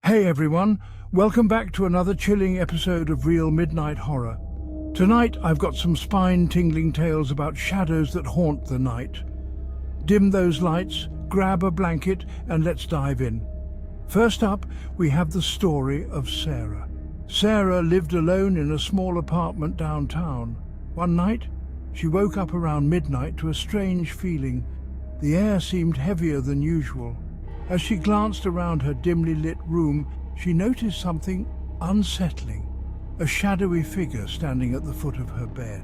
Hey everyone, welcome back to another chilling episode of Real Midnight Horror. Tonight I've got some spine-tingling tales about shadows that haunt the night. Dim those lights, grab a blanket and let's dive in. First up, we have the story of Sarah. Sarah lived alone in a small apartment downtown. One night, she woke up around midnight to a strange feeling. The air seemed heavier than usual. As she glanced around her dimly lit room, she noticed something unsettling. A shadowy figure standing at the foot of her bed.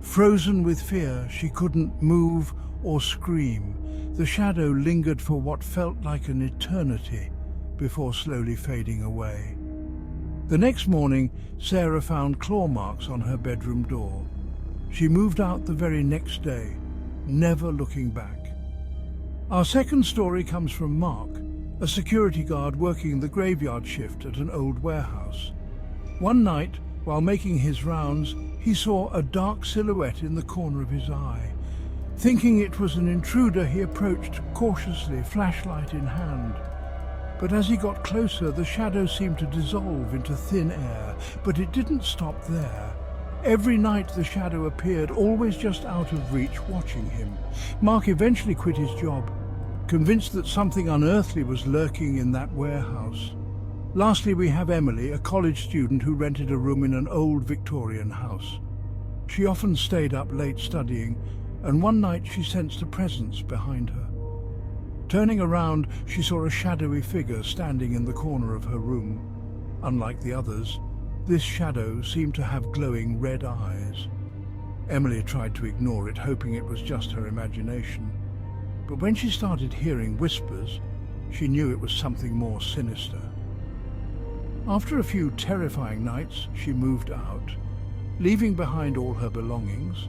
Frozen with fear, she couldn't move or scream. The shadow lingered for what felt like an eternity before slowly fading away. The next morning, Sarah found claw marks on her bedroom door. She moved out the very next day, never looking back. Our second story comes from Mark, a security guard working the graveyard shift at an old warehouse. One night, while making his rounds, he saw a dark silhouette in the corner of his eye. Thinking it was an intruder, he approached cautiously, flashlight in hand. But as he got closer, the shadow seemed to dissolve into thin air, but it didn't stop there. Every night the shadow appeared, always just out of reach, watching him. Mark eventually quit his job, convinced that something unearthly was lurking in that warehouse. Lastly, we have Emily, a college student who rented a room in an old Victorian house. She often stayed up late studying, and one night she sensed a presence behind her. Turning around, she saw a shadowy figure standing in the corner of her room. Unlike the others, this shadow seemed to have glowing red eyes. Emily tried to ignore it, hoping it was just her imagination. But when she started hearing whispers, she knew it was something more sinister. After a few terrifying nights, she moved out, leaving behind all her belongings.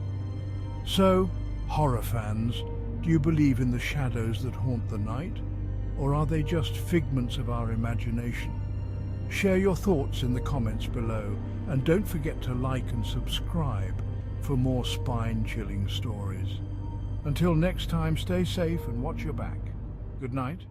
So, horror fans, do you believe in the shadows that haunt the night? Or are they just figments of our imagination? Share your thoughts in the comments below, and don't forget to like and subscribe for more spine-chilling stories. Until next time, stay safe and watch your back. Good night.